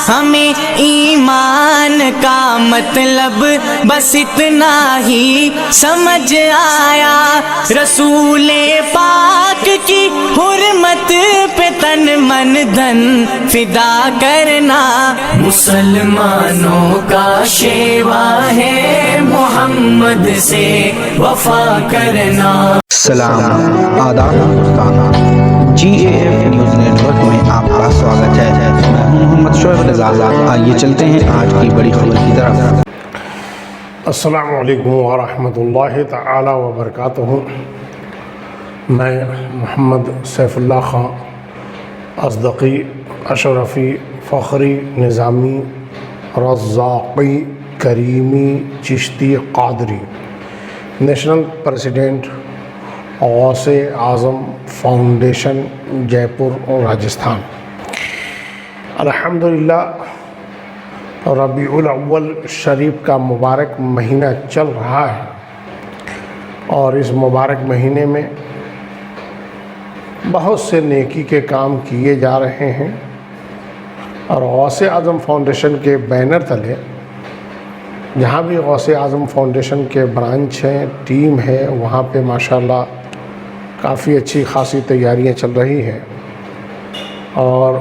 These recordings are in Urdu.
ہمیں ایمان کا مطلب بس اتنا ہی سمجھ آیا، رسول پاک کی حرمت پہ تن من دھن فدا کرنا، مسلمانوں کا شیوا ہے محمد سے وفا کرنا۔ سلام، آداب دوستان، G A F news network میں آپ کا سواگت ہے۔ میں ہوں محمد شعیب رضا۔ آئیے چلتے ہیں آج کی بڑی خبر کی طرف۔ السلام علیکم ورحمۃ اللہ تعالی وبرکاتہ۔ میں محمد سیف اللہ خان اصدقی اشرفی فخری نظامی رزاقی کریمی چشتی قادری، نیشنل پریزیڈنٹ غوث اعظم فاؤنڈیشن جے پور راجستھان۔ الحمدللہ ربیع الاول شریف کا مبارک مہینہ چل رہا ہے، اور اس مبارک مہینے میں بہت سے نیکی کے کام کیے جا رہے ہیں، اور غوث اعظم فاؤنڈیشن کے بینر تلے جہاں بھی غوث اعظم فاؤنڈیشن کے برانچ ہیں، ٹیم ہے، وہاں پہ ماشاءاللہ کافی اچھی خاصی تیاریاں چل رہی ہیں، اور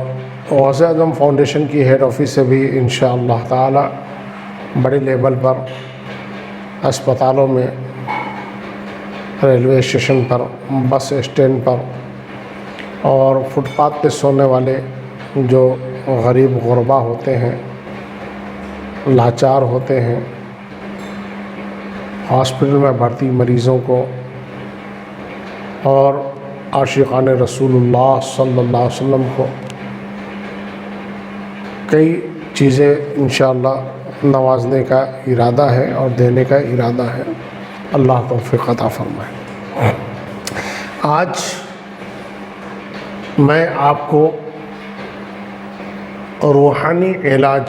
غوث اعظم فاؤنڈیشن کی ہیڈ آفس سے بھی انشاءاللہ تعالی بڑے لیول پر اسپتالوں میں، ریلوے اسٹیشن پر، بس اسٹینڈ پر، اور فٹ پاتھ پہ سونے والے جو غریب غربا ہوتے ہیں، لاچار ہوتے ہیں، ہاسپٹل میں بھرتی مریضوں کو، اور عاشقان رسول اللہ صلی اللہ علیہ وسلم کو کئی چیزیں انشاءاللہ نوازنے کا ارادہ ہے اور دینے کا ارادہ ہے۔ اللہ توفیق عطا فرمائے۔ آج میں آپ کو روحانی علاج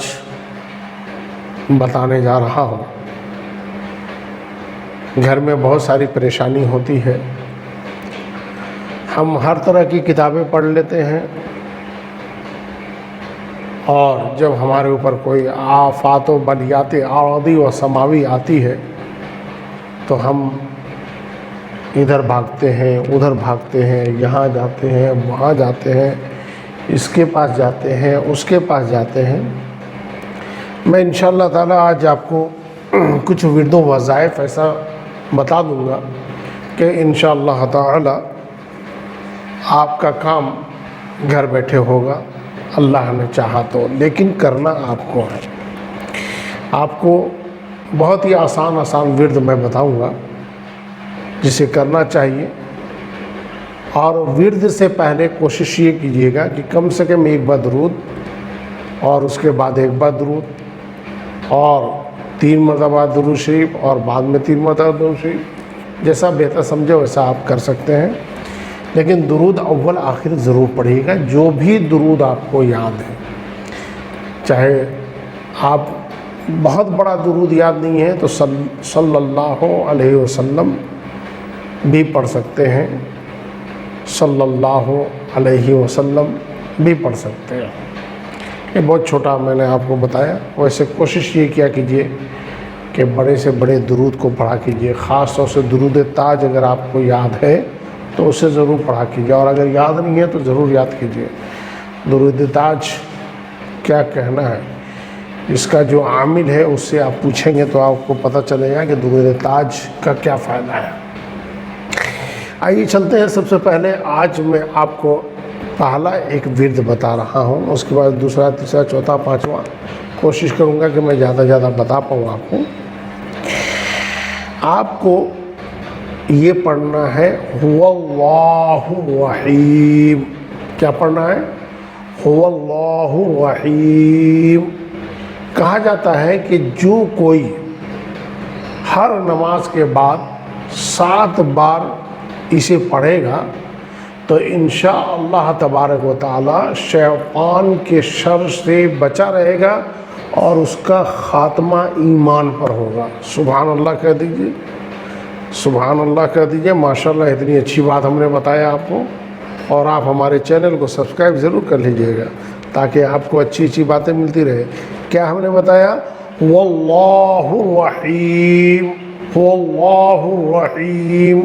بتانے جا رہا ہوں۔ گھر میں بہت ساری پریشانی ہوتی ہے، ہم ہر طرح کی کتابیں پڑھ لیتے ہیں، اور جب ہمارے اوپر کوئی آفات و بلیات عارضی و سماوی آتی ہے تو ہم ادھر بھاگتے ہیں، ادھر بھاگتے ہیں، یہاں جاتے ہیں، وہاں جاتے ہیں، اس کے پاس جاتے ہیں، اس کے پاس جاتے ہیں۔ میں انشاءاللہ تعالی آج آپ کو کچھ ورد و وظائف ایسا بتا دوں گا کہ انشاءاللہ تعالی آپ کا کام گھر بیٹھے ہوگا، اللہ نے چاہا تو، لیکن کرنا آپ کو ہے۔ آپ کو بہت ہی آسان ورد میں بتاؤں گا جسے کرنا چاہیے، اور ورد سے پہلے کوشش یہ کیجیے گا کہ کم سے کم ایک بار درود، اور اس کے بعد ایک بار درود، اور 3 مرتبہ درود شریف، اور بعد میں 3 مرتبہ درود شریف، جیسا بہتر سمجھے ویسا آپ کر سکتے ہیں، لیکن درود اول آخر ضرور پڑھیے گا، جو بھی درود آپ کو یاد ہے۔ چاہے آپ بہت بڑا درود یاد نہیں ہے تو صلی اللہ علیہ وسلم بھی پڑھ سکتے ہیں، صلی اللہ علیہ وسلم بھی پڑھ سکتے ہیں۔ یہ بہت چھوٹا میں نے آپ کو بتایا، ویسے کوشش یہ کیا کیجیے کہ بڑے سے بڑے درود کو پڑھا کیجیے، خاص طور سے درود تاج اگر آپ کو یاد ہے تو اسے ضرور پڑھا کیجیے، اور اگر یاد نہیں ہے تو ضرور یاد کیجیے۔ درود تاج کیا کہنا ہے، اس کا جو عامل ہے اس سے آپ پوچھیں گے تو آپ کو پتہ چلے گا کہ درود تاج کا کیا فائدہ ہے۔ آئیے چلتے ہیں۔ سب سے پہلے آج میں آپ کو پہلا ایک ورد بتا رہا ہوں، اس کے بعد دوسرا، تیسرا، چوتھا، پانچواں کوشش کروں گا کہ میں زیادہ بتا پاؤں آپ کو۔ آپ کو یہ پڑھنا ہے هو اللہ الرحیم۔ کیا پڑھنا ہے؟ هو اللہ الرحیم۔ کہا جاتا ہے کہ جو کوئی ہر نماز کے بعد 7 بار اسے پڑھے گا تو انشاءاللہ تبارک و تعالی شیطان کے شر سے بچا رہے گا، اور اس کا خاتمہ ایمان پر ہوگا۔ سبحان اللہ کہہ دیجئے، سبحان اللہ کہہ دیجئے۔ ماشاءاللہ اتنی اچھی بات ہم نے بتایا آپ کو، اور آپ ہمارے چینل کو سبسکرائب ضرور کر لیجئے گا تاکہ آپ کو اچھی اچھی باتیں ملتی رہے. کیا ہم نے بتایا؟ واللہ الرحیم، واللہ الرحیم،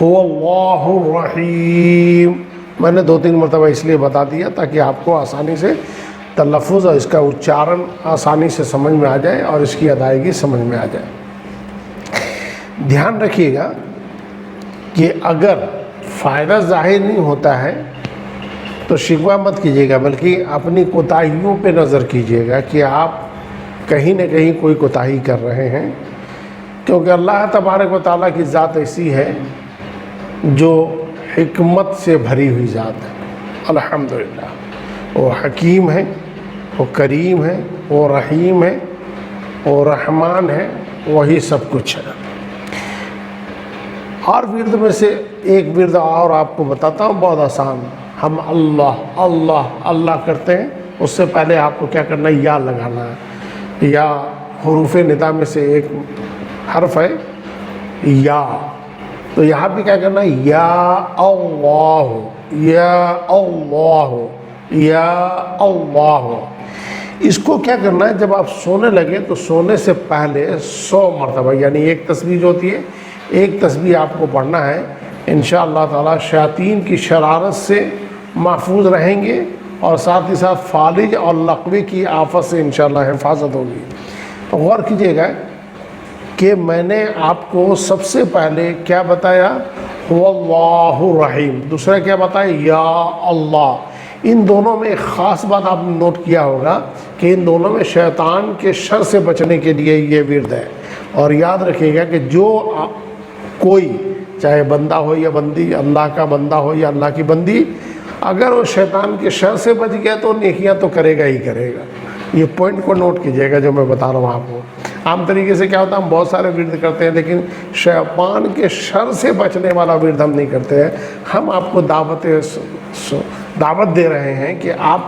واللہ الرحیم. میں نے 2-3 مرتبہ اس لیے بتا دیا تاکہ آپ کو آسانی سے تلفظ اور اس کا اچارن آسانی سے سمجھ میں آ جائے اور اس کی ادائیگی سمجھ میں آ جائے. دھیان رکھیے گا کہ اگر فائدہ ظاہر نہیں ہوتا ہے تو شکوہ مت کیجیے گا، بلکہ اپنی کوتاہیوں پہ نظر کیجیے گا کہ آپ کہیں نہ کہیں کوئی کوتاہی کر رہے ہیں، کیونکہ اللہ تبارک و تعالیٰ کی ذات ایسی ہے جو حکمت سے بھری ہوئی ذات ہے. الحمدللہ وہ حکیم ہے، وہ کریم ہے، وہ رحیم ہے، وہ رحمان ہے، وہی سب کچھ ہے. اور ورد میں سے ایک ورد اور آپ کو بتاتا ہوں، بہت آسان. ہم اللہ اللہ اللہ کرتے ہیں، اس سے پہلے آپ کو کیا کرنا ہے؟ یا لگانا ہے. یا حروف ندا میں سے ایک حرف ہے یا، تو یہاں بھی کیا کرنا ہے؟ یا اللہ، یا اللہ، یا اللہ. اس کو کیا کرنا ہے؟ جب آپ سونے لگے تو سونے سے پہلے 100 مرتبہ، یعنی ایک تسبیح جو ہوتی ہے، ایک تسبیح آپ کو پڑھنا ہے. انشاءاللہ تعالی شیاطین کی شرارت سے محفوظ رہیں گے اور ساتھ ہی ساتھ فالج اور لقوے کی آفت سے انشاءاللہ حفاظت ہوگی. غور کیجیے گا کہ میں نے آپ کو سب سے پہلے کیا بتایا؟ واللہ الرحیم. دوسرا کیا بتایا؟ یا اللہ. ان دونوں میں ایک خاص بات آپ نے نوٹ کیا ہوگا کہ ان دونوں میں شیطان کے شر سے بچنے کے لیے یہ ورد ہے. اور یاد رکھیے گا کہ جو کوئی چاہے بندہ ہو یا بندی، اللہ کا بندہ ہو یا اللہ کی بندی، اگر وہ شیطان کے شر سے بچ گیا تو نیکیاں تو کرے گا ہی کرے گا. یہ پوائنٹ کو نوٹ کیجیے گا جو میں بتا رہا ہوں آپ کو. عام طریقے سے کیا ہوتا ہے، ہم بہت سارے ورد کرتے ہیں لیکن شیطان کے شر سے بچنے والا ورد ہم نہیں کرتے ہیں. ہم آپ کو دعوت دے رہے ہیں کہ آپ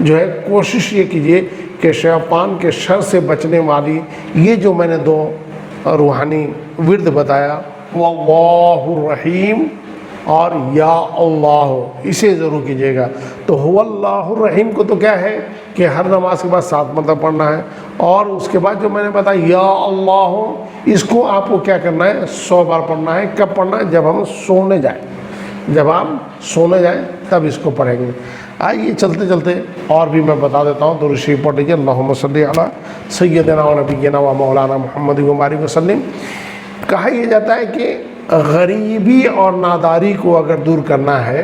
جو ہے کوشش یہ کیجیے کہ شیطان کے شر سے بچنے والی یہ جو میں نے 2 روحانی ورد بتایا، واللہ الرحیم اور یا اللہ، اسے ضرور کیجیے گا. تو هو اللہ الرحیم کو تو کیا ہے کہ ہر نماز کے بعد 7 مرتبہ پڑھنا ہے، اور اس کے بعد جو میں نے بتایا یا اللہ، اس کو آپ کو کیا کرنا ہے؟ 100 بار پڑھنا ہے. کب پڑھنا ہے؟ جب ہم سونے جائیں. جب آپ سونے جائیں تب اس کو پڑھیں گے. آئیے چلتے چلتے اور بھی میں بتا دیتا ہوں. درود شریف پڑھ لیجیے. اللہم صلی علی سیدنا و نبینا و مولانا محمد وبارک وسلم. کہا یہ جاتا ہے کہ غریبی اور ناداری کو اگر دور کرنا ہے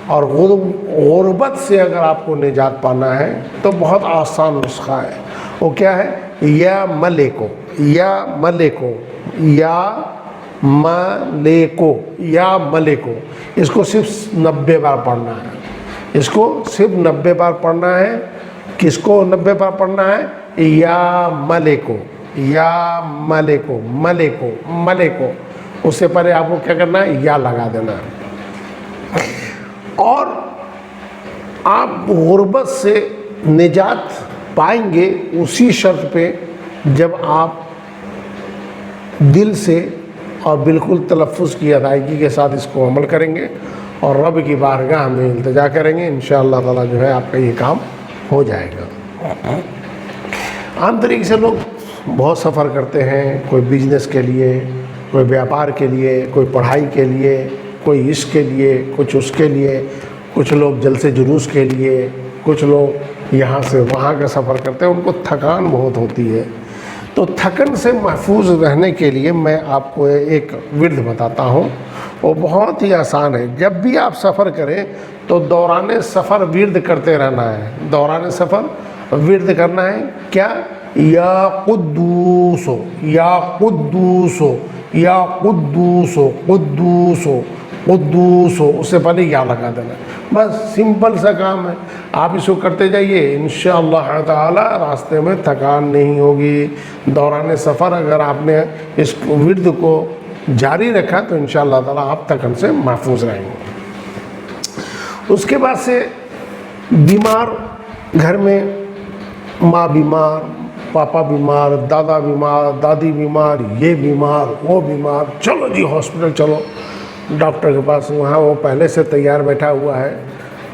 اور غربت سے اگر آپ کو نجات پانا ہے تو بہت آسان نسخہ ہے. وہ کیا ہے؟ یا ملکو، یا ملکو، یا ملکو، یا ملکو. اس کو صرف 90 بار پڑھنا ہے. اس کو صرف 90 بار پڑھنا ہے. کس کو 90 بار پڑھنا ہے؟ یا ملکو، یا ملکو، ملکو، ملکو. اس سے پہلے آپ کو کیا کرنا ہے؟ یا لگا دینا ہے. اور آپ غربت سے نجات پائیں گے اسی شرط پہ جب آپ دل سے اور بالکل تلفظ کی ادائیگی کے ساتھ اس کو عمل کریں گے اور رب کی بارگاہ میں التجا کریں گے. انشاءاللہ تعالیٰ جو ہے آپ کا یہ کام ہو جائے گا. عام طریقے سے لوگ بہت سفر کرتے ہیں، کوئی بزنس کے لیے، کوئی بیاپار کے لیے، کوئی پڑھائی کے لیے، کوئی اس کے لیے، کچھ اس کے لیے، کچھ لوگ جلسے جلوس کے لیے، کچھ لوگ یہاں سے وہاں کا سفر کرتے ہیں. ان کو تھکان بہت ہوتی ہے. تو تھکن سے محفوظ رہنے کے لیے میں آپ کو ایک ورد بتاتا ہوں. وہ بہت ہی آسان ہے. جب بھی آپ سفر کریں تو دوران سفر ورد کرتے رہنا ہے. دوران سفر ورد کرنا ہے. کیا؟ یا قدوس، یا قدوس، یا قدوس، قدوس، قدوس. اس سے پہلے یا لگا دینا. بس سمپل سا کام ہے. آپ اس کو کرتے جائیے، انشاءاللہ تعالی راستے میں تھکان نہیں ہوگی. دوران سفر اگر آپ نے اس ورد کو جاری رکھا تو انشاءاللہ تعالی آپ تھکن سے محفوظ رہیں گے. اس کے بعد سے بیمار، گھر میں ماں بیمار، پاپا بیمار، دادا بیمار، دادی بیمار، یہ بیمار، وہ بیمار، چلو جی ہاسپٹل چلو، ڈاکٹر کے پاس. وہاں وہ پہلے سے تیار بیٹھا ہوا ہے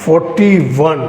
41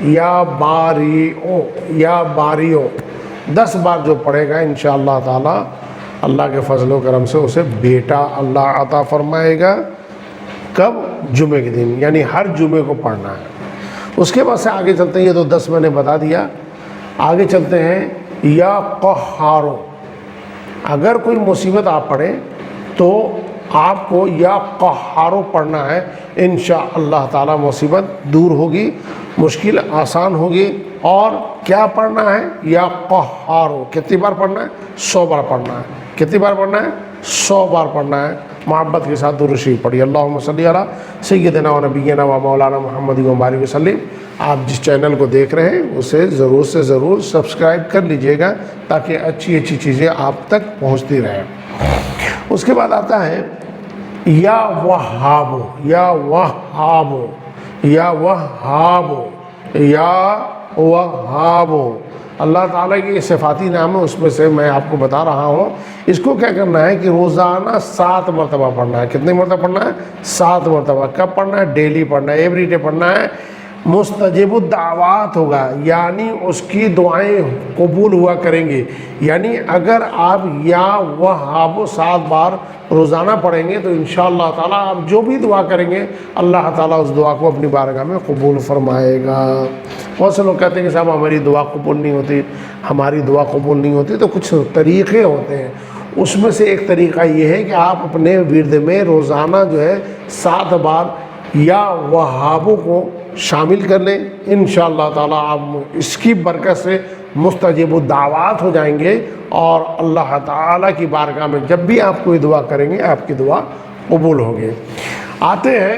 یا باریو، یا باریو 10 بار جو پڑھے گا انشاءاللہ تعالی اللہ کے فضل و کرم سے اسے بیٹا اللہ عطا فرمائے گا۔ کب؟ جمعے کے دن، یعنی ہر جمعے کو پڑھنا ہے۔ اس کے بعد سے آگے چلتے ہیں، یہ تو 10 میں نے بتا دیا، آگے چلتے ہیں یا قہارو۔ اگر کوئی مصیبت آپ پڑھیں تو آپ کو یا قہارو پڑھنا ہے، انشاءاللہ تعالی مصیبت دور ہوگی، مشکل آسان ہوگی۔ اور کیا پڑھنا ہے؟ یا قہارو۔ کتنی بار پڑھنا ہے؟ 100 بار پڑھنا ہے۔ کتنی بار پڑھنا ہے؟ 100 بار پڑھنا ہے۔ محبت کے ساتھ درود شریف پڑھیے، اللہم صلی علی سیدنا و نبینا و مولانا محمد و بارک وسلم۔ آپ جس چینل کو دیکھ رہے ہیں اسے ضرور سے ضرور سبسکرائب کر لیجئے گا تاکہ اچھی اچھی چیزیں آپ تک پہنچتی رہیں۔ اس کے بعد آتا ہے یا وہابو، یا وہابو، یا وہابو، یا وہابو۔ اللہ تعالیٰ کی صفاتی نام ہے، اس میں سے میں آپ کو بتا رہا ہوں۔ اس کو کیا کرنا ہے کہ روزانہ 7 مرتبہ پڑھنا ہے۔ کتنے مرتبہ پڑھنا ہے؟ 7 مرتبہ۔ کب پڑھنا ہے؟ ڈیلی پڑھنا ہے، ایوری ڈے پڑھنا ہے۔ مستجب الدعوات ہوگا، یعنی اس کی دعائیں قبول ہوا کریں گی۔ یعنی اگر آپ یا وہاب 7 بار روزانہ پڑھیں گے تو انشاءاللہ تعالیٰ آپ جو بھی دعا کریں گے اللہ تعالیٰ اس دعا کو اپنی بارگاہ میں قبول فرمائے گا۔ بہت سے لوگ کہتے ہیں کہ صاحب ہماری دعا قبول نہیں ہوتی، ہماری دعا قبول نہیں ہوتی، تو کچھ طریقے ہوتے ہیں۔ اس میں سے ایک طریقہ یہ ہے کہ آپ اپنے ورد میں روزانہ جو ہے 7 بار یا وہابوں کو شامل کر لیں، انشاءاللہ تعالیٰ آپ اس کی برکت سے مستجب الدعوات ہو جائیں گے، اور اللہ تعالیٰ کی بارگاہ میں جب بھی آپ کوئی دعا کریں گے آپ کی دعا قبول ہوگی۔ آتے ہیں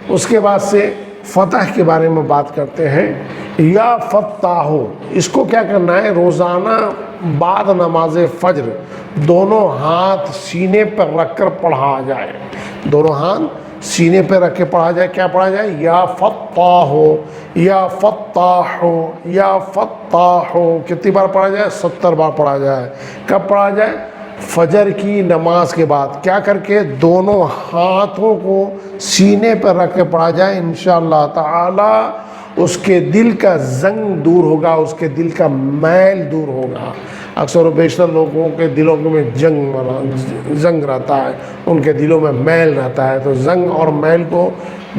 اس کے بعد سے فتح کے بارے میں بات کرتے ہیں۔ یا فتاحو، اس کو کیا کرنا ہے؟ روزانہ بعد نماز فجر دونوں ہاتھ سینے پر رکھ کر پڑھا جائے، دونوں ہاتھ سینے پہ رکھ کے پڑھا جائے۔ کیا پڑھا جائے؟ یا فتاحو، یا فتاحو، یا فتاحو۔ کتنی بار پڑھا جائے؟ 70 بار پڑھا جائے۔ کب پڑھا جائے؟ فجر کی نماز کے بعد۔ کیا کر کے؟ دونوں ہاتھوں کو سینے پر رکھ کے پڑھا جائے، انشاءاللہ تعالی اس کے دل کا زنگ دور ہوگا، اس کے دل کا میل دور ہوگا۔ اکثر و بیشتر لوگوں کے دلوں میں زنگ رہتا ہے، ان کے دلوں میں میل رہتا ہے، تو زنگ اور میل کو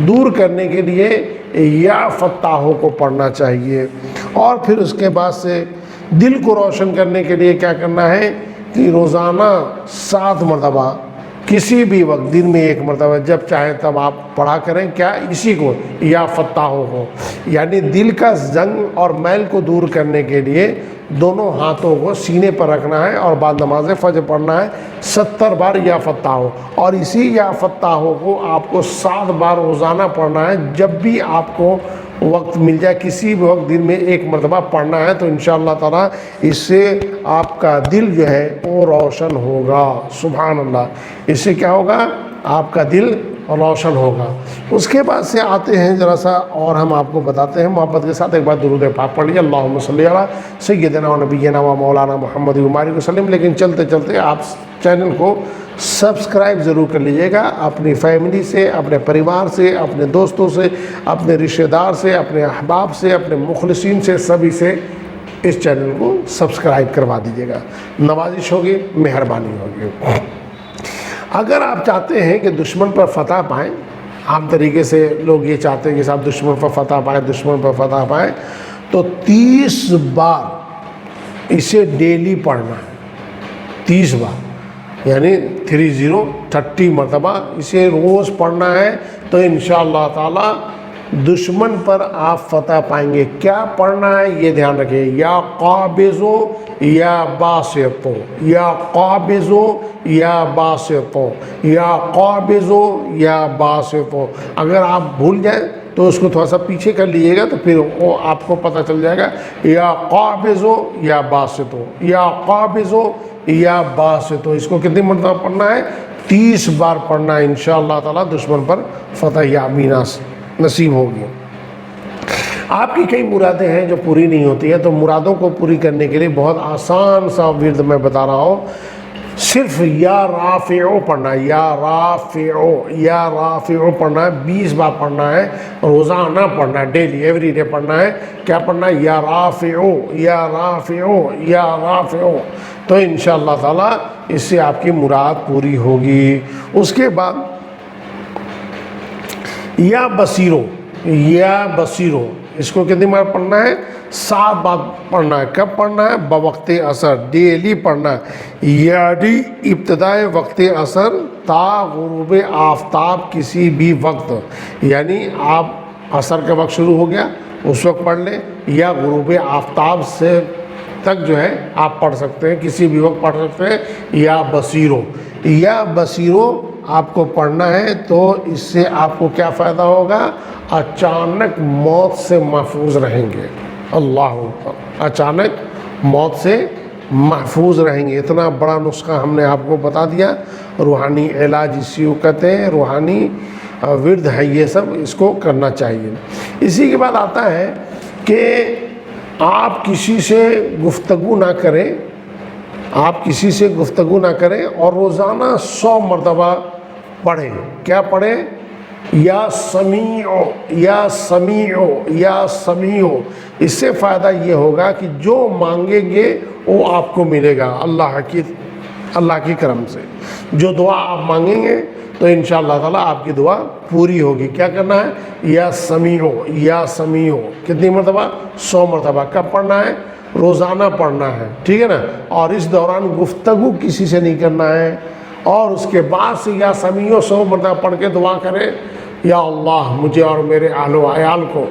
دور کرنے کے لیے یا فتاحوں کو پڑھنا چاہیے۔ اور پھر اس کے بعد سے دل کو روشن کرنے کے لیے کیا کرنا ہے کہ روزانہ 7 مرتبہ کسی بھی وقت، دن میں 1 مرتبہ، جب چاہیں تب آپ پڑھا کریں۔ کیا؟ اسی کو، یا فتاحوں کو، یعنی دل کا زنگ اور میل کو دور کرنے کے لیے دونوں ہاتھوں کو سینے پر رکھنا ہے اور بعد نماز فجر پڑھنا ہے 70 بار یا فتاحوں۔ اور اسی یا فتاحوں کو آپ کو 7 بار روزانہ پڑھنا ہے، جب بھی آپ کو وقت مل جائے، کسی بھی وقت دن میں 1 مرتبہ پڑھنا ہے، تو انشاءاللہ تعالیٰ اس سے آپ کا دل جو ہے وہ روشن ہوگا۔ سبحان اللہ، اس سے کیا ہوگا؟ آپ کا دل روشن ہوگا۔ اس کے بعد سے آتے ہیں ذرا سا اور ہم آپ کو بتاتے ہیں، محبت کے ساتھ ایک بار درود پاک پڑھ لیجیے، اللہم صلی علی سیدنا و نبینا و مولانا محمد و بارک وسلم۔ لیکن چلتے چلتے آپ چینل کو سبسکرائب ضرور کر لیجئے گا، اپنی فیملی سے، اپنے پریوار سے، اپنے دوستوں سے، اپنے رشتہ دار سے، اپنے احباب سے، اپنے مخلصین سے، سبھی سے اس چینل کو سبسکرائب کروا دیجئے گا، نوازش ہوگی، مہربانی ہوگی۔ اگر آپ چاہتے ہیں کہ دشمن پر فتح پائیں، عام طریقے سے لوگ یہ چاہتے ہیں کہ صاحب دشمن پر فتح پائیں، دشمن پر فتح پائیں، تو 30 بار اسے ڈیلی پڑھنا ہے، 30 بار، یعنی 30 مرتبہ اسے روز پڑھنا ہے، تو انشاءاللہ تعالی دشمن پر آپ فتح پائیں گے۔ کیا پڑھنا ہے یہ دھیان رکھیں، یا قابضو یا باسطو، یا قابضو یا باسطو، یا قابضو یا باسطو۔ اگر آپ بھول جائیں تو اس کو تھوڑا سا پیچھے کر لیجیے گا، تو پھر وہ آپ کو پتہ چل جائے گا، یا قابضو یا باسطو، یا قابضو یا باسطو۔ اس کو کتنی مرتبہ پڑھنا ہے؟ 30 بار پڑھنا ہے، انشاءاللہ تعالی دشمن پر فتح یابی نصیب ہوگی۔ آپ کی کئی مرادیں ہیں جو پوری نہیں ہوتی ہیں، تو مرادوں کو پوری کرنے کے لیے بہت آسان سا ورد میں بتا رہا ہوں۔ صرف یا رافعو پڑھنا ہے، یا رافعو پڑھنا ہے، 20 بار پڑھنا ہے، روزانہ پڑھنا ہے، ڈیلی ایوری ڈے پڑھنا ہے۔ کیا پڑھنا ہے؟ یا رافعو یا رافعو یا رافعو۔ تو انشاءاللہ تعالیٰ اس سے آپ کی مراد پوری ہوگی۔ اس کے بعد یا بصیرو، یا بصیرو، اس کو کتنی بار پڑھنا ہے؟ 7 بار پڑھنا ہے۔ کب پڑھنا ہے؟ بوقت عصر، ڈیلی پڑھنا ہے، یعنی ابتدائے وقت عصر تا غروب آفتاب کسی بھی وقت، یعنی آپ عصر کا وقت شروع ہو گیا اس وقت پڑھ لیں، یا غروب آفتاب سے تک جو ہے آپ پڑھ سکتے ہیں، کسی بھی وقت پڑھ سکتے ہیں۔ یا بصیرو، یا بصیرو آپ کو پڑھنا ہے تو اس سے آپ کو کیا فائدہ ہوگا؟ اچانک موت سے محفوظ رہیں گے۔ اللہ اکبر، اچانک موت سے محفوظ رہیں گے۔ اتنا بڑا نسخہ ہم نے آپ کو بتا دیا۔ روحانی علاج اسی کو کہتے ہیں، روحانی ورد ہے یہ سب، اس کو کرنا چاہیے۔ اسی کے بعد آتا ہے کہ آپ کسی سے گفتگو نہ کریں، آپ کسی سے گفتگو نہ کریں اور روزانہ 100 مرتبہ پڑھیں۔ کیا پڑھیں؟ یا سمیعو یا سمیعو یا سمیعو۔ اس سے فائدہ یہ ہوگا کہ جو مانگیں گے وہ آپ کو ملے گا اللہ کی کرم سے۔ جو دعا آپ مانگیں گے تو انشاءاللہ تعالیٰ آپ کی دعا پوری ہوگی۔ کیا کرنا ہے؟ یا سمیعو یا سمیعو، کتنی مرتبہ؟ 100 مرتبہ۔ کب پڑھنا ہے؟ روزانہ پڑھنا ہے، ٹھیک ہے نا۔ اور اس دوران گفتگو کسی سے نہیں کرنا ہے، اور اس کے بعد سے یا سمیعو 100 مرتبہ پڑھ کے دعا کریں، یا اللہ مجھے اور میرے اہل و عیال کو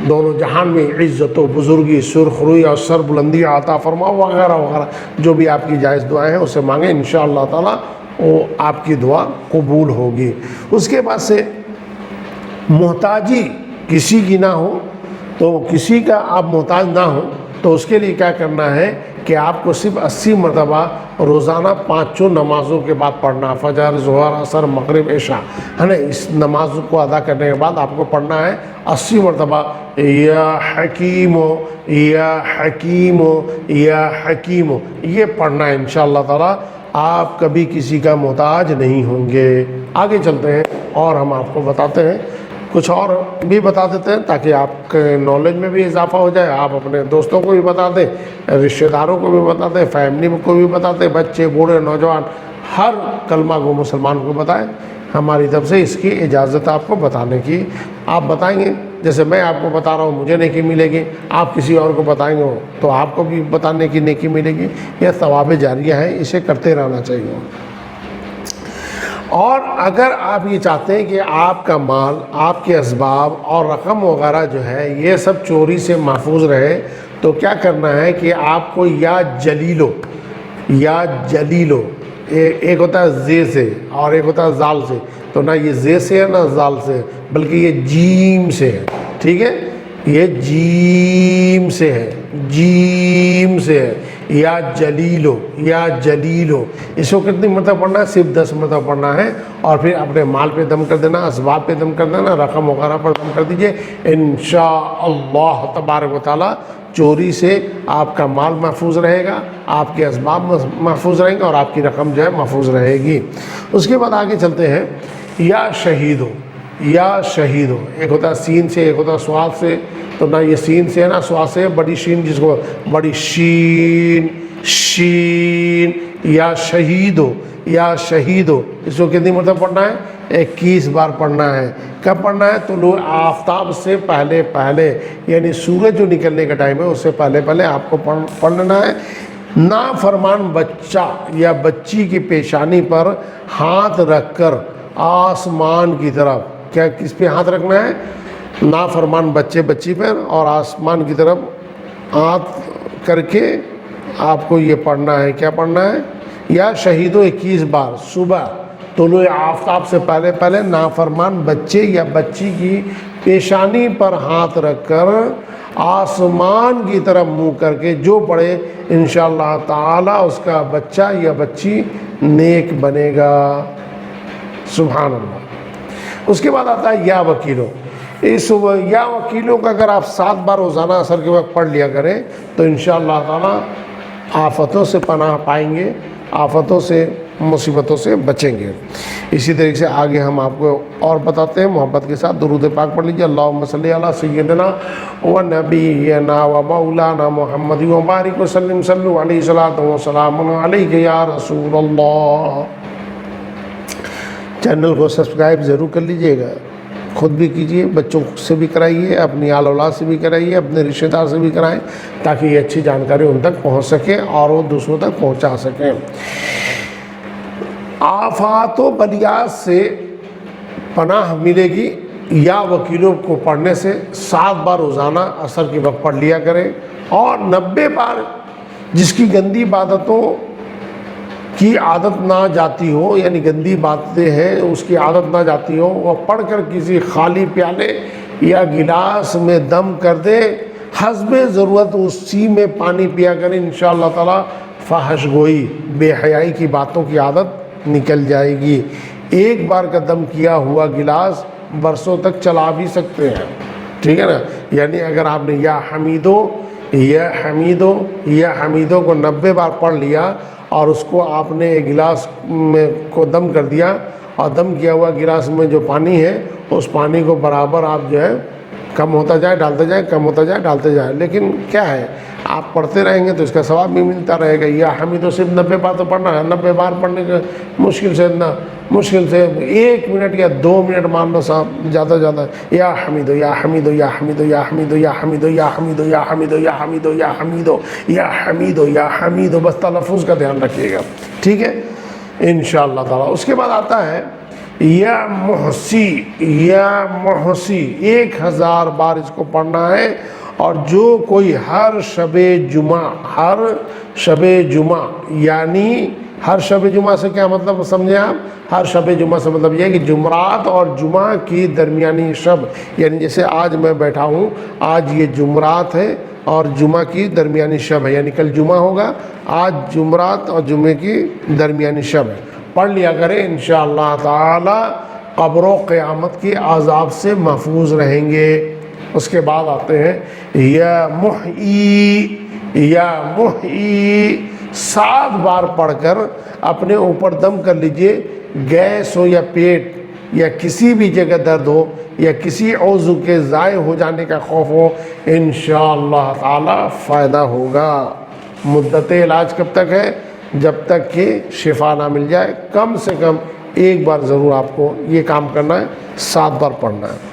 دونوں جہان میں عزت و بزرگی، سرخروئی اور سر بلندی عطا فرما، وغیرہ وغیرہ جو بھی آپ کی جائز دعائیں ہیں اسے مانگیں، انشاءاللہ تعالیٰ وہ آپ کی دعا قبول ہوگی۔ اس کے بعد سے محتاجی کسی کی نہ ہو، تو کسی کا آپ محتاج نہ ہو تو اس کے لیے کیا کرنا ہے کہ آپ کو صرف 80 مرتبہ روزانہ 5 نمازوں کے بعد پڑھنا، فجر، ظہر، عصر، مغرب، عشاء، ہے نا۔ اس نماز کو ادا کرنے کے بعد آپ کو پڑھنا ہے 80 مرتبہ یا حکیم یا حکیم یا حکیم، یہ پڑھنا ہے۔ انشاءاللہ تعالیٰ آپ کبھی کسی کا محتاج نہیں ہوں گے۔ آگے چلتے ہیں اور ہم آپ کو بتاتے ہیں، کچھ اور بھی بتا دیتے ہیں تاکہ آپ کے نالج میں بھی اضافہ ہو جائے۔ آپ اپنے دوستوں کو بھی بتا دیں، رشتہ داروں کو بھی بتا دیں، فیملی کو بھی بتا دیں، بچے، بوڑھے، نوجوان، ہر کلمہ گو مسلمان کو بتائیں۔ ہماری طرف سے اس کی اجازت آپ کو بتانے کی۔ آپ بتائیں گے، جیسے میں آپ کو بتا رہا ہوں مجھے نیکی ملے گی، آپ کسی اور کو بتائیں گے تو آپ کو بھی بتانے کی نیکی ملے گی۔ یہ ثواب جاریہ ہے، اسے کرتے رہنا چاہیے۔ اور اگر آپ یہ چاہتے ہیں کہ آپ کا مال، آپ کے اسباب اور رقم وغیرہ جو ہے یہ سب چوری سے محفوظ رہے، تو کیا کرنا ہے کہ آپ کو یا جلیلو، ایک ہوتا ہے زے سے اور ایک ہوتا ہے زال سے، تو نہ یہ زے سے ہے نہ زال سے، بلکہ یہ جیم سے ہے، ٹھیک ہے، یہ جیم سے ہے، جیم سے ہے۔ یا جلیلو، اس کو کتنی مرتبہ پڑھنا ہے؟ صرف 10 مرتبہ پڑھنا ہے، اور پھر اپنے مال پہ دم کر دینا، اسباب پہ دم کر دینا، رقم وغیرہ پر دم کر دیجئے۔ انشاءاللہ تبارک و تعالیٰ چوری سے آپ کا مال محفوظ رہے گا، آپ کے اسباب محفوظ رہیں گے، اور آپ کی رقم جو ہے محفوظ رہے گی۔ اس کے بعد آگے چلتے ہیں، یا شہیدو، ایک ہوتا ہے سین سے، ایک ہوتا ہے سواد سے، تو نہ یہ سین سے ہے نہ سواد سے، بڑی شین جس کو بڑی شین، یا شہیدو، اس کو کتنی مرتبہ پڑھنا ہے؟ 21 بار پڑھنا ہے۔ کب پڑھنا ہے؟ طلوع آفتاب سے پہلے، یعنی سورج جو نکلنے کا ٹائم ہے اس سے پہلے آپ کو پڑھ لینا ہے۔ نافرمان بچہ یا بچی کی پیشانی پر ہاتھ رکھ کر آسمان کی طرف، کیا کس پہ ہاتھ رکھنا ہے؟ نافرمان بچی پر، اور آسمان کی طرف ہاتھ کر کے آپ کو یہ پڑھنا ہے۔ کیا پڑھنا ہے؟ یا شہیدو 21 بار صبح طلوع آفتاب سے پہلے نافرمان بچے یا بچی کی پیشانی پر ہاتھ رکھ کر آسمان کی طرف منہ کر کے جو پڑھے، انشاءاللہ تعالی اس کا بچہ یا بچی نیک بنے گا۔ سبحان اللہ۔ اس کے بعد آتا ہے یا وکیلو۔ اس یا وکیلوں کا اگر آپ 7 بار روزانہ عصر کے وقت پڑھ لیا کریں تو انشاءاللہ تعالی آفتوں سے پناہ پائیں گے، آفتوں سے مصیبتوں سے بچیں گے۔ اسی طریقے سے آگے ہم آپ کو اور بتاتے ہیں، محبت کے ساتھ درود پاک پڑھ لیجیے۔ اللہم صلی علی سیدنا و نبینا و مولانا محمد و بارک وسلم، صلو علیہ الصلاۃ والسلام علیک یا رسول اللہ۔ چینل کو سبسکرائب ضرور کر لیجئے گا، خود بھی کیجئے، بچوں سے بھی کرائیے، اپنی آل اولاد سے بھی کرائیے، اپنے رشتہ دار سے بھی کرائیں، تاکہ یہ اچھی جانکاری ان تک پہنچ سکے اور وہ دوسروں تک پہنچا سکیں۔ آفات و بلیات سے پناہ ملے گی یا وکیلوں کو پڑھنے سے 7 بار روزانہ عصر کے وقت پڑھ لیا کریں، اور 90 بار جس کی گندی عبادتوں کی عادت نہ جاتی ہو، یعنی گندی باتیں ہیں اس کی عادت نہ جاتی ہو، وہ پڑھ کر کسی خالی پیالے یا گلاس میں دم کر دے، حسب ضرورت اسی میں پانی پیا کریں، انشاءاللہ تعالی فحش گوئی، بے حیائی کی باتوں کی عادت نکل جائے گی۔ ایک بار کا دم کیا ہوا گلاس برسوں تک چلا بھی سکتے ہیں، ٹھیک ہے نا؟ یعنی اگر آپ نے یا حمیدو یا حمیدو یا حمیدو کو 90 بار پڑھ لیا اور اس کو آپ نے ایک گلاس میں کو دم کر دیا، اور دم کیا ہوا گلاس میں جو پانی ہے اس پانی کو برابر آپ جو ہے کم ہوتا جائے ڈالتے جائیں، کم ہوتا جائے ڈالتے جائیں، لیکن کیا ہے آپ پڑھتے رہیں گے تو اس کا ثواب بھی ملتا رہے گا۔ یا حمیدو صرف 90 بار تو پڑھنا ہے، 90 بار پڑھنے کا مشکل سے 1 منٹ یا 2 منٹ مان لو صاحب، زیادہ سے زیادہ یا حمیدو یا حمیدو یا حمیدو یا حمیدو یا حمیدو یا حمیدو یا حمیدو یا حمیدو یا حمیدو یا حمیدو یا حمیدو، بس تلفظ کا دھیان رکھیے گا، ٹھیک ہے انشاءاللہ تعالی۔ اس کے بعد آتا ہے یا محسی، یا محسی 1000 بار اس کو پڑھنا ہے، اور جو کوئی ہر شب جمعہ یعنی ہر شب جمعہ سے کیا مطلب سمجھیں آپ؟ ہر شب جمعہ سے مطلب یہ ہے کہ جمعرات اور جمعہ کی درمیانی شب، یعنی جیسے آج میں بیٹھا ہوں، آج یہ جمعرات ہے اور جمعہ کی درمیانی شب ہے، یعنی کل جمعہ ہوگا، آج جمعرات اور جمعے کی درمیانی شب ہے، پڑھ لیا کریں انشاءاللہ تعالی، قبر و قیامت کے عذاب سے محفوظ رہیں گے۔ اس کے بعد آتے ہیں یا محیی 7 بار پڑھ کر اپنے اوپر دم کر لیجئے، گیس ہو یا پیٹ یا کسی بھی جگہ درد ہو یا کسی عضو کے ضائع ہو جانے کا خوف ہو، انشاءاللہ تعالی فائدہ ہوگا۔ مدت علاج کب تک ہے؟ جب تک کہ شفا نہ مل جائے، کم سے کم 1 بار ضرور آپ کو یہ کام کرنا ہے، 7 بار پڑھنا ہے۔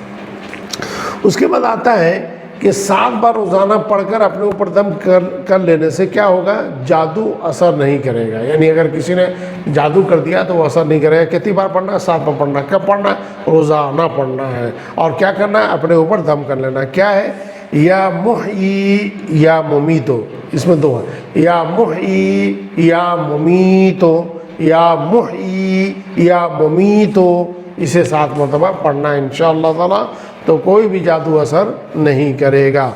اس کے بعد آتا ہے کہ 7 بار روزانہ پڑھ کر اپنے اوپر دم کر لینے سے کیا ہوگا؟ جادو اثر نہیں کرے گا، یعنی اگر کسی نے جادو کر دیا تو وہ اثر نہیں کرے گا۔ کتنی بار پڑھنا ہے؟ 7 بار پڑھنا ہے۔ کب پڑھنا ہے؟ روزانہ پڑھنا ہے، اور کیا کرنا ہے؟ اپنے اوپر دم کر لینا ہے۔ کیا ہے؟ یا محیی یا ممیتو، اس میں 2 ہے، یا محیی یا ممیتو، یا محیی یا ممیتو، اسے 7 مرتبہ پڑھنا ہے انشاءاللہ تعالی، تو کوئی بھی جادو اثر نہیں کرے گا۔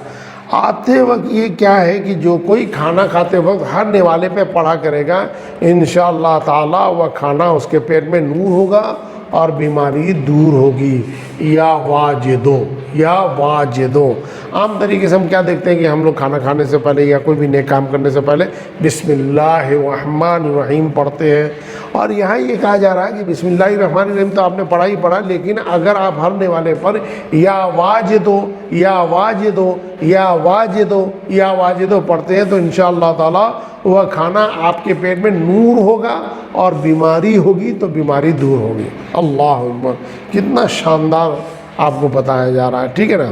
آتے وقت یہ کیا ہے کہ جو کوئی کھانا کھاتے وقت ہر نوالے پہ پڑھا کرے گا، انشاءاللہ تعالی وہ کھانا اس کے پیٹ میں نور ہوگا اور بیماری دور ہوگی۔ یا واجدو، یا واجدو، عام طریقے سے ہم کیا دیکھتے ہیں کہ ہم لوگ کھانا کھانے سے پہلے یا کوئی بھی نیک کام کرنے سے پہلے بسم اللہ الرحمن الرحیم پڑھتے ہیں، اور یہاں یہ کہا جا رہا ہے کہ بسم اللہ الرحمن الرحیم تو آپ نے پڑھا ہی پڑھا، لیکن اگر آپ ہر نوالے پر یا واجدو یا واجدو یا واجدو یا واجدو پڑھتے ہیں تو انشاءاللہ تعالی وہ کھانا آپ کے پیٹ میں نور ہوگا اور بیماری ہوگی تو بیماری دور ہوگی۔ اللہ اکبر، کتنا شاندار آپ کو بتایا جا رہا ہے، ٹھیک ہے نا؟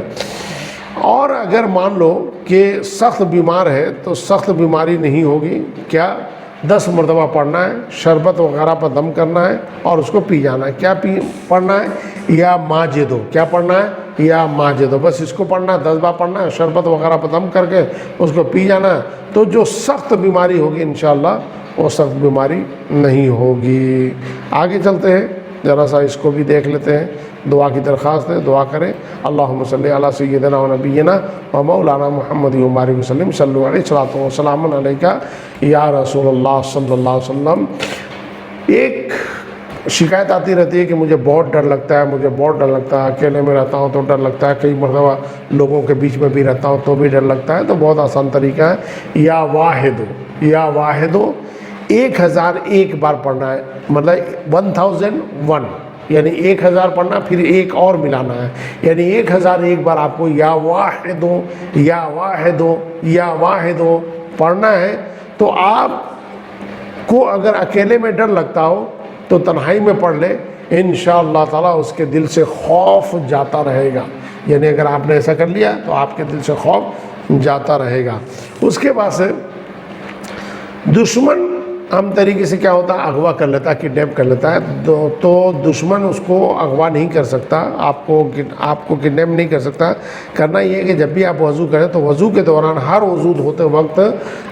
اور اگر مان لو کہ سخت بیمار ہے تو سخت بیماری نہیں ہوگی، کیا 10 مرتبہ پڑھنا ہے، شربت وغیرہ پر دم کرنا ہے اور اس کو پی جانا ہے۔ کیا پڑھنا ہے؟ یا ماجدو، کیا پڑھنا ہے؟ یا ماجدو، بس اس کو پڑھنا ہے، 10 بار پڑھنا ہے، شربت وغیرہ پر دم کر کے اس کو پی جانا ہے، تو جو سخت بیماری ہوگی انشاءاللہ وہ سخت بیماری نہیں ہوگی۔ آگے چلتے ہیں، ذرا سا اس کو بھی دیکھ لیتے ہیں۔ دعا کی درخواست ہے، دعا کریں۔ اللہم صلی علی سیدنا و نبینا و مولانا محمد و بارک وسلم، صلو علیہ الصلاۃ والسلام علیکہ یا رسول اللہ صلی اللہ علیہ وسلم۔ ایک شکایت آتی رہتی ہے کہ مجھے بہت ڈر لگتا ہے، مجھے بہت ڈر لگتا ہے، اکیلے میں رہتا ہوں تو ڈر لگتا ہے، کئی مرتبہ لوگوں کے بیچ میں بھی رہتا ہوں تو بھی ڈر لگتا ہے۔ تو بہت آسان طریقہ ہے، یا واحدو، یا واحدو 1001 بار پڑھنا ہے، مطلب 1001، یعنی 1000 پڑھنا پھر ایک اور ملانا ہے، یعنی 1001 بار آپ کو یا واحدو یا واحدو یا واحدو پڑھنا ہے۔ تو آپ کو اگر اکیلے میں ڈر لگتا ہو تو تنہائی میں پڑھ لے، انشاءاللہ تعالیٰ اس کے دل سے خوف جاتا رہے گا، یعنی اگر آپ نے ایسا کر لیا تو آپ کے دل سے خوف جاتا رہے گا۔ اس کے بعد سے دشمن عام طریقے سے کیا ہوتا ہے، اغوا کر لیتا ہے، کڈنیپ کر لیتا ہے، تو دشمن اس کو اغوا نہیں کر سکتا، آپ کو کڈنیپ نہیں کر سکتا۔ کرنا یہ ہے کہ جب بھی آپ وضو کریں تو وضو کے دوران ہر وضو ہوتے وقت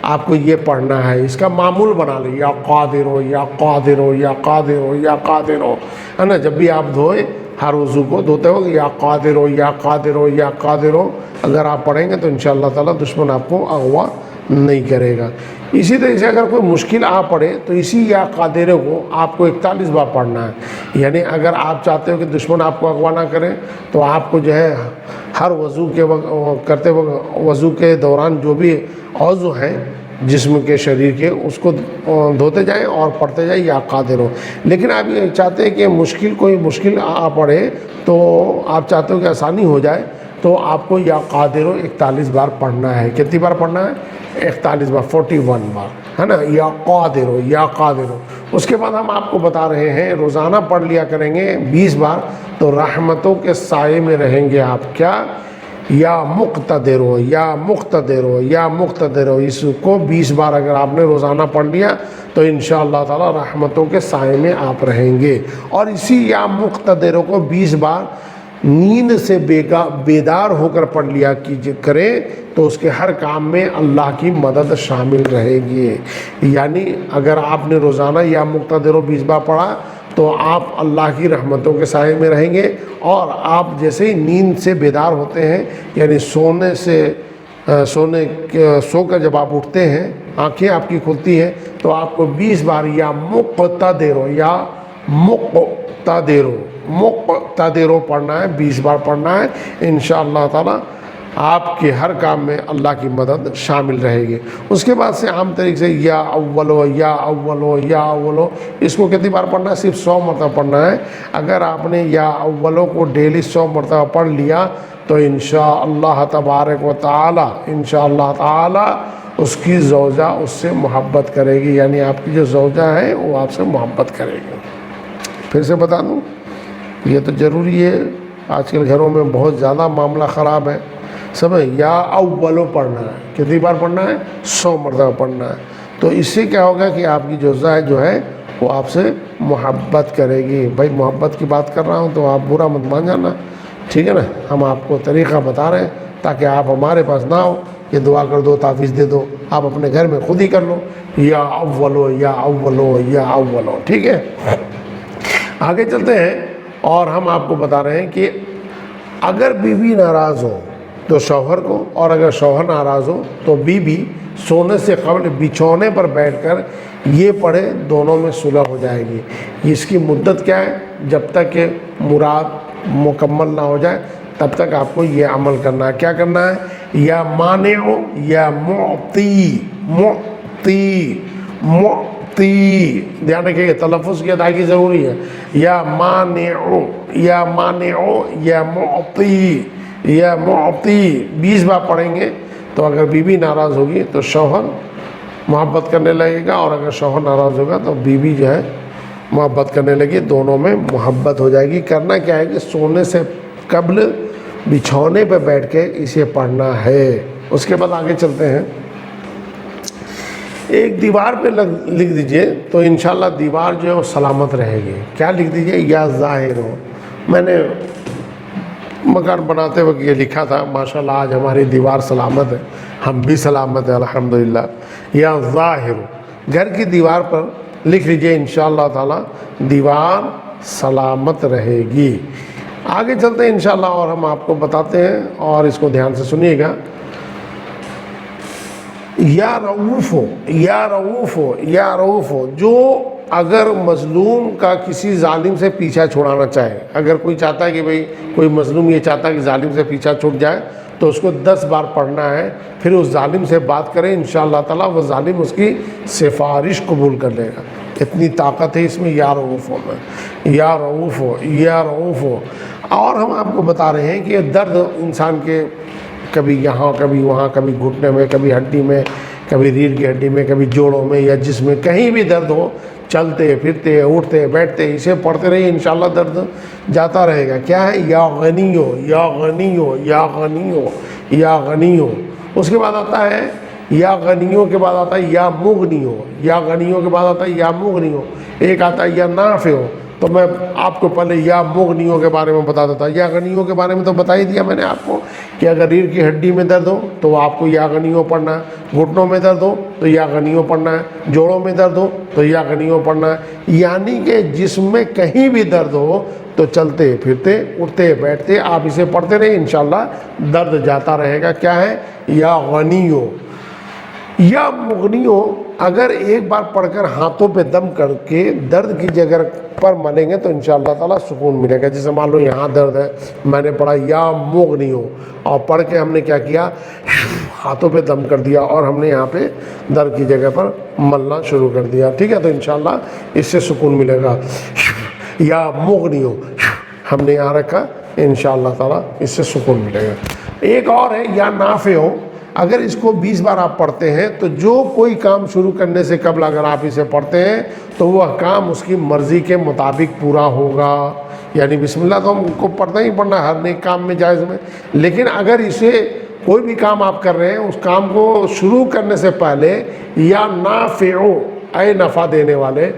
آپ کو یہ پڑھنا ہے، اس کا معمول بنا لیں، یا قادر ہو یا قادر ہو یا قادر ہو یا قادر ہو، ہے نا، جب بھی آپ دھوئے ہر وضو کو دھوتے وقت یا قادر ہو یا قادر ہو یا قادر ہو اگر آپ پڑھیں گے تو انشاءاللہ تعالیٰ دشمن آپ کو اغوا نہیں کرے گا۔ اسی طرح سے اگر کوئی مشکل آ پڑے تو اسی یا قادر کو آپ کو 41 بار پڑھنا ہے، یعنی اگر آپ چاہتے ہو کہ دشمن آپ کو اغوا نہ کرے تو آپ کو جو ہے ہر وضو کے وقت کرتے وقت وضو کے دوران جو بھی عضو ہیں جسم کے شریر کے اس کو دھوتے جائیں اور پڑھتے جائیں یا قادر ہو۔ لیکن آپ یہ چاہتے ہیں کہ کوئی مشکل آ پڑے تو آپ چاہتے ہو کہ آسانی ہو جائے تو آپ کو یا قادر ہو 41 بار پڑھنا ہے۔ کتنی بار پڑھنا ہے؟ 41 بار، 41 بار، ہے نا، یا قادر ہو یا قادر ہو۔ اس کے بعد ہم آپ کو بتا رہے ہیں روزانہ پڑھ لیا کریں گے 20 بار تو رحمتوں کے سائے میں رہیں گے آپ۔ کیا؟ یا مقتدر ہو یا مقتدر ہو یا مقتدر ہو، اس کو 20 بار اگر آپ نے روزانہ پڑھ لیا تو انشاءاللہ تعالی رحمتوں کے سائے میں آپ رہیں گے۔ اور اسی یا مقتدر کو 20 بار نیند سے بیدار ہو کر پڑھ لیا کریں تو اس کے ہر کام میں اللہ کی مدد شامل رہے گی۔ یعنی اگر آپ نے روزانہ یا مقتدر 20 بار پڑھا تو آپ اللہ کی رحمتوں کے سائے میں رہیں گے، اور آپ جیسے ہی نیند سے بیدار ہوتے ہیں، یعنی سو کر جب آپ اٹھتے ہیں آنکھیں آپ کی کھلتی ہیں تو آپ کو 20 بار یا مقتدر ہو یا مقتدر ہو پڑھنا ہے، 20 بار پڑھنا ہے۔ انشاءاللہ تعالی آپ کے ہر کام میں اللہ کی مدد شامل رہے گی۔ اس کے بعد سے عام طریقے سے یا اول ہو یا اول ہو یا اول ہو، اس کو کتنی بار پڑھنا ہے؟ صرف 100 مرتبہ پڑھنا ہے۔ اگر آپ نے یا اولوں کو ڈیلی 100 مرتبہ پڑھ لیا تو انشاءاللہ تبارک و تعالی اس کی زوجہ اس سے محبت کرے گی، یعنی آپ کی جو زوجہ ہے وہ آپ سے محبت کرے گی۔ پھر سے بتا دوں، یہ تو ضروری ہے، آج کل گھروں میں بہت زیادہ معاملہ خراب ہے، سمجھ، یا اولو پڑھنا ہے، کتنی بار پڑھنا ہے؟ 100 مرتبہ پڑھنا ہے۔ تو اس سے کیا ہوگا کہ آپ کی جو ہے وہ آپ سے محبت کرے گی۔ بھائی محبت کی بات کر رہا ہوں تو آپ برا مت مان جانا، ٹھیک ہے نا، ہم آپ کو طریقہ بتا رہے ہیں تاکہ آپ ہمارے پاس نہ ہو کہ دعا کر دو، تعویذ دے دو، آپ اپنے گھر میں خود ہی کر لو، یا اولو یا اولو یا اولو، ٹھیک ہے۔ آگے چلتے ہیں اور ہم آپ کو بتا رہے ہیں کہ اگر بیوی ناراض ہو تو شوہر کو، اور اگر شوہر ناراض ہو تو بیوی سونے سے قبل بچھونے پر بیٹھ کر یہ پڑھے، دونوں میں صلح ہو جائے گی۔ اس کی مدت کیا ہے؟ جب تک کہ مراد مکمل نہ ہو جائے تب تک آپ کو یہ عمل کرنا ہے۔ کیا کرنا ہے؟ یا مانع یا معطی، دھیان رکھیے تلفظ کی ادائیگی ضروری ہے۔ یا مانع یا معطی یا معطی 20 بار پڑھیں گے تو اگر بیوی ناراض ہوگی تو شوہر محبت کرنے لگے گا، اور اگر شوہر ناراض ہوگا تو بیوی جو ہے محبت کرنے لگی، دونوں میں محبت ہو جائے گی۔ کرنا کیا ہے کہ سونے سے قبل بچھونے پہ بیٹھ کے اسے پڑھنا ہے۔ اس کے بعد آگے چلتے ہیں، ایک دیوار پہ لکھ دیجئے تو انشاءاللہ دیوار جو ہے وہ سلامت رہے گی۔ کیا لکھ دیجئے؟ یا ظاہر ہو۔ میں نے مکان بناتے وقت یہ لکھا تھا، ماشاءاللہ آج ہماری دیوار سلامت ہے، ہم بھی سلامت ہیں الحمدللہ۔ یا ظاہر، گھر کی دیوار پر لکھ لیجئے انشاءاللہ تعالی دیوار سلامت رہے گی۔ آگے چلتے ہیں انشاءاللہ اور ہم آپ کو بتاتے ہیں، اور اس کو دھیان سے سنیے گا۔ یا رؤوف ہو، یا رؤوف ہو، یا رؤوف ہو، جو اگر مظلوم کا کسی ظالم سے پیچھا چھڑانا چاہے، اگر کوئی چاہتا ہے کہ بھئی کوئی مظلوم یہ چاہتا ہے کہ ظالم سے پیچھا چھوٹ جائے، تو اس کو 10 بار پڑھنا ہے، پھر اس ظالم سے بات کرے، انشاءاللہ تعالیٰ وہ ظالم اس کی سفارش قبول کر لے گا۔ اتنی طاقت ہے اس میں، یا رؤوف ہونا، یا رؤوف ہو، یا رؤوف ہو۔ اور ہم آپ کو بتا رہے ہیں کہ درد انسان کے کبھی یہاں کبھی وہاں، کبھی گھٹنے میں، کبھی ہڈی میں، کبھی ریڑھ کی ہڈی میں، کبھی جوڑوں میں یا جسم میں، کہیں بھی درد ہو، چلتے پھرتے اٹھتے بیٹھتے اسے پڑھتے رہیے، انشاءاللہ درد جاتا رہے گا۔ کیا ہے؟ یا غنی ہو، یا غنی ہو، یا غنی ہو، یا غنی ہو۔ اس کے بعد آتا ہے یا غنیوں کے بعد آتا ہے یا مغنی ہو، یا غنیوں کے بعد آتا ہے یا مغنی ہو، ایک آتا ہے یا نافع ہو۔ تو میں آپ کو پہلے یا مغنیوں کے بارے میں بتا دیتا ہوں۔ یا غنیوں کے بارے میں تو بتا ہی دیا میں نے آپ کو کہ اگر ریڑھ کی ہڈی میں درد ہو تو آپ کو یا غنیوں پڑھنا ہے، گھٹنوں میں درد ہو تو یا غنیوں پڑھنا ہے، جوڑوں میں درد ہو تو یا غنیوں پڑھنا ہے، یعنی کہ جسم میں کہیں بھی درد ہو تو چلتے پھرتے اٹھتے بیٹھتے آپ اسے پڑھتے رہے، انشاءاللہ درد جاتا رہے گا۔ کیا ہے؟ یا غنیوں یا مغنیوں۔ اگر ایک بار پڑھ کر ہاتھوں پہ دم کر کے درد کی جگہ پر ملیں گے تو انشاءاللہ تعالیٰ سکون ملے گا۔ جیسے مان لو یہاں درد ہے، میں نے پڑھا یا مغنیوں، اور پڑھ کے ہم نے کیا کیا، ہاتھوں پہ دم کر دیا اور ہم نے یہاں پہ درد کی جگہ پر ملنا شروع کر دیا، ٹھیک ہے؟ تو انشاءاللہ اس سے سکون ملے گا۔ یا مغنیوں ہم نے یہاں رکھا، انشاءاللہ تعالیٰ اس سے سکون ملے گا۔ ایک اور ہے یا نافع ہو۔ اگر اس کو 20 بار آپ پڑھتے ہیں تو جو کوئی کام شروع کرنے سے قبل اگر آپ اسے پڑھتے ہیں تو وہ کام اس کی مرضی کے مطابق پورا ہوگا۔ یعنی بسم اللہ تو ہم کو پڑھنا ہی پڑھنا ہر نیک کام میں، جائز میں، لیکن اگر اسے کوئی بھی کام آپ کر رہے ہیں اس کام کو شروع کرنے سے پہلے یا نافعو، اے نفع دینے والے،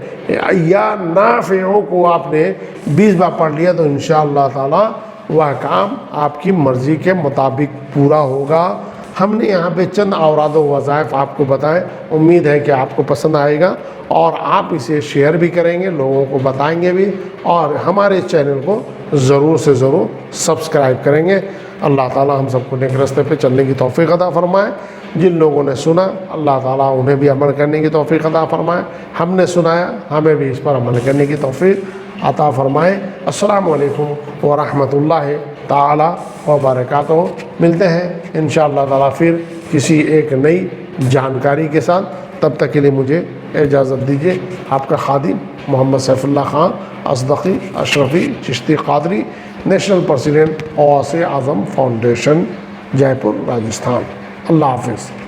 یا نافعو کو آپ نے 20 بار پڑھ لیا تو انشاءاللہ تعالیٰ وہ کام آپ کی مرضی کے مطابق پورا ہوگا۔ ہم نے یہاں پہ چند اوراد و وظائف آپ کو بتائیں، امید ہے کہ آپ کو پسند آئے گا اور آپ اسے شیئر بھی کریں گے، لوگوں کو بتائیں گے بھی، اور ہمارے چینل کو ضرور سے ضرور سبسکرائب کریں گے۔ اللہ تعالیٰ ہم سب کو نیک راستے پہ چلنے کی توفیق عطا فرمائے۔ جن لوگوں نے سنا اللہ تعالیٰ انہیں بھی عمل کرنے کی توفیق عطا فرمائے، ہم نے سنایا ہمیں بھی اس پر عمل کرنے کی توفیق عطا فرمائے۔ السلام علیکم ورحمۃ اللہ تعالیٰ وبرکاتہ۔ ملتے ہیں انشاءاللہ تعالیٰ پھر کسی ایک نئی جانکاری کے ساتھ، تب تک کے لیے مجھے اجازت دیجیے۔ آپ کا خادم محمد سیف اللہ خان اصدقی اشرفی چشتی قادری، نیشنل پریزیڈنٹ غوث اعظم فاؤنڈیشن، جے پور، راجستھان۔ اللہ حافظ۔